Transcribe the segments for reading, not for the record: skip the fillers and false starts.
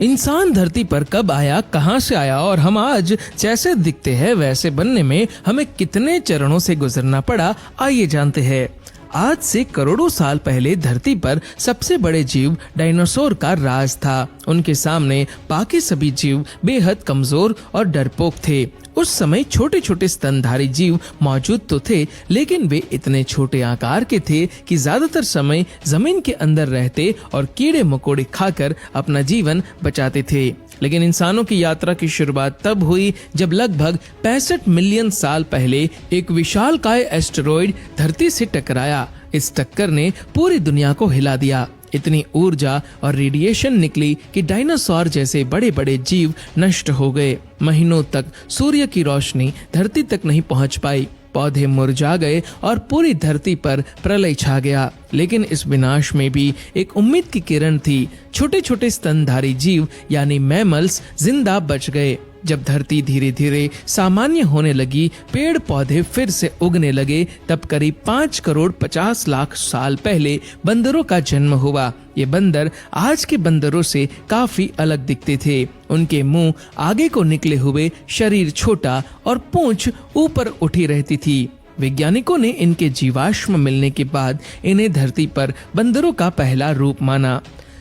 इंसान धरती पर कब आया, कहां से आया और हम आज जैसे दिखते हैं वैसे बनने में हमें कितने चरणों से गुजरना पड़ा, आइए जानते हैं। आज से करोड़ों साल पहले धरती पर सबसे बड़े जीव डायनासोर का राज था। उनके सामने बाकी सभी जीव बेहद कमजोर और डरपोक थे। उस समय छोटे छोटे स्तनधारी जीव मौजूद तो थे, लेकिन वे इतने छोटे आकार के थे कि ज्यादातर समय जमीन के अंदर रहते और कीड़े मकोड़े खाकर अपना जीवन बचाते थे। लेकिन इंसानों की यात्रा की शुरुआत तब हुई जब लगभग 65 मिलियन साल पहले एक विशालकाय एस्टेरॉइड धरती से टकराया। इस टक्कर ने पूरी दुनिया को हिला दिया। इतनी ऊर्जा और रेडिएशन निकली कि डायनासोर जैसे बड़े बड़े जीव नष्ट हो गए। महीनों तक सूर्य की रोशनी धरती तक नहीं पहुंच पाई। पौधे मुरझा गए और पूरी धरती पर प्रलय छा गया। लेकिन इस विनाश में भी एक उम्मीद की किरण थी। छोटे छोटे स्तनधारी जीव यानी मैमल्स जिंदा बच गए। जब धरती धीरे धीरे सामान्य होने लगी, पेड़ पौधे फिर से उगने लगे, तब करीब 5 करोड़ 50 लाख साल पहले बंदरों का जन्म हुआ। ये बंदर आज के बंदरों से काफी अलग दिखते थे। उनके मुंह आगे को निकले हुए, शरीर छोटा और पूंछ ऊपर उठी रहती थी। वैज्ञानिकों ने इनके जीवाश्म मिलने के बाद इन्हें धरती पर बंदरों का पहला रूप माना।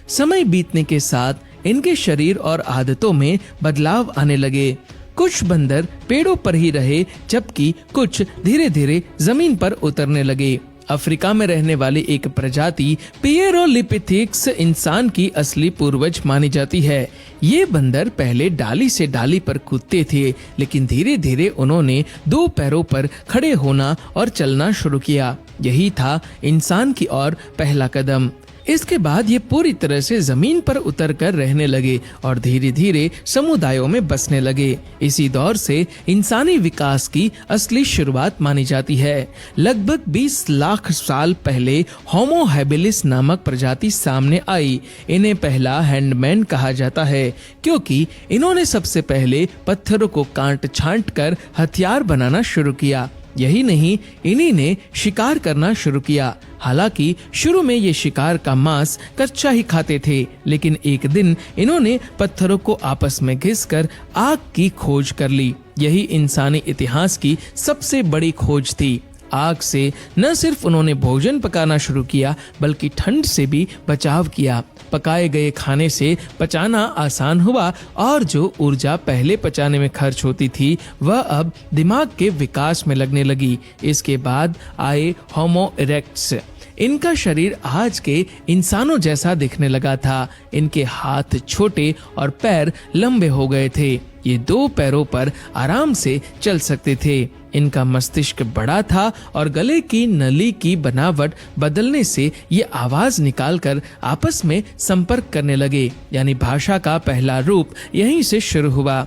समय बीतने के साथ इनके शरीर और आदतों में बदलाव आने लगे। कुछ बंदर पेड़ों पर ही रहे, जबकि कुछ धीरे धीरे जमीन पर उतरने लगे। अफ्रीका में रहने वाली एक प्रजाति पिएरोलिपिथिक्स इंसान की असली पूर्वज मानी जाती है। ये बंदर पहले डाली से डाली पर कूदते थे, लेकिन धीरे धीरे उन्होंने 2 पैरों पर खड़े होना और चलना शुरू किया। यही था इंसान की ओर पहला कदम। इसके बाद ये पूरी तरह से जमीन पर उतर कर रहने लगे और धीरे धीरे समुदायों में बसने लगे। इसी दौर से इंसानी विकास की असली शुरुआत मानी जाती है। लगभग 20 लाख साल पहले होमो हैबिलिस नामक प्रजाति सामने आई। इन्हें पहला हैंडमैन कहा जाता है, क्योंकि इन्होंने सबसे पहले पत्थरों को काट छांट कर हथियार बनाना शुरू किया। यही नहीं, इन्हीं ने शिकार करना शुरू किया। हालांकि शुरू में ये शिकार का मांस कच्चा ही खाते थे, लेकिन एक दिन इन्होंने पत्थरों को आपस में घिसकर आग की खोज कर ली। यही इंसानी इतिहास की सबसे बड़ी खोज थी। आग से न सिर्फ उन्होंने भोजन पकाना शुरू किया, बल्कि ठंड से भी बचाव किया। पकाए गए खाने से पचाना आसान हुआ और जो ऊर्जा पहले पचाने में खर्च होती थी, वह अब दिमाग के विकास में लगने लगी। इसके बाद आए होमो इरेक्टस। इनका शरीर आज के इंसानों जैसा दिखने लगा था। इनके हाथ छोटे और पैर लंबे हो गए थे। ये 2 पैरों पर आराम से चल सकते थे। इनका मस्तिष्क बड़ा था और गले की नली की बनावट बदलने से ये आवाज निकालकर आपस में संपर्क करने लगे, यानी भाषा का पहला रूप यहीं से शुरू हुआ।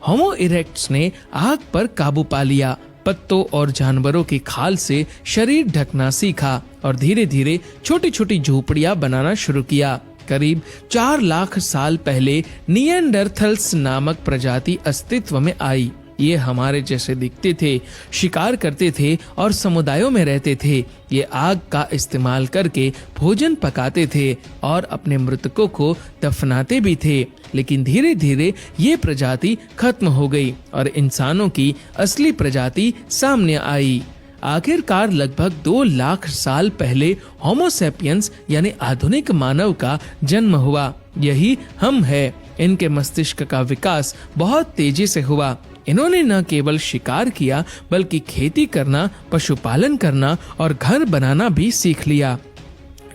होमो इरेक्टस ने आग पर काबू पा लिया, पत्तों और जानवरों की खाल से शरीर ढकना सीखा और धीरे धीरे छोटी छोटी झोपड़ियां बनाना शुरू किया। करीब 4 लाख साल पहले निएंडरथल्स नामक प्रजाति अस्तित्व में आई। ये हमारे जैसे दिखते थे, शिकार करते थे और समुदायों में रहते थे। ये आग का इस्तेमाल करके भोजन पकाते थे और अपने मृतकों को दफनाते भी थे। लेकिन धीरे धीरे ये प्रजाति खत्म हो गई और इंसानों की असली प्रजाति सामने आई। आखिरकार लगभग 2 लाख साल पहले होमो सैपियंस यानी आधुनिक मानव का जन्म हुआ। यही हम है। इनके मस्तिष्क का विकास बहुत तेजी से हुआ। इन्होंने न केवल शिकार किया, बल्कि खेती करना, पशुपालन करना और घर बनाना भी सीख लिया।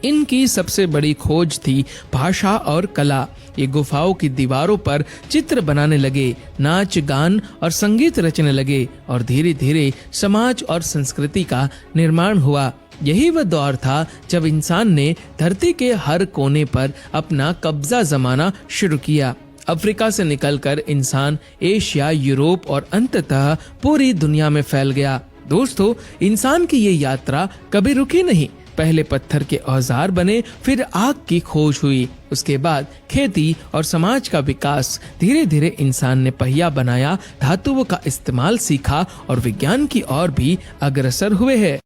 इनकी सबसे बड़ी खोज थी भाषा और कला। ये गुफाओं की दीवारों पर चित्र बनाने लगे, नाच गान और संगीत रचने लगे और धीरे धीरे समाज और संस्कृति का निर्माण हुआ। यही वह दौर था जब इंसान ने धरती के हर कोने पर अपना कब्जा जमाना शुरू किया। अफ्रीका से निकलकर इंसान एशिया, यूरोप और अंततः पूरी दुनिया में फैल गया। दोस्तों, इंसान की ये यात्रा कभी रुकी नहीं। पहले पत्थर के औजार बने, फिर आग की खोज हुई, उसके बाद खेती और समाज का विकास। धीरे धीरे इंसान ने पहिया बनाया, धातुओं का इस्तेमाल सीखा और विज्ञान की ओर भी अग्रसर हुए हैं।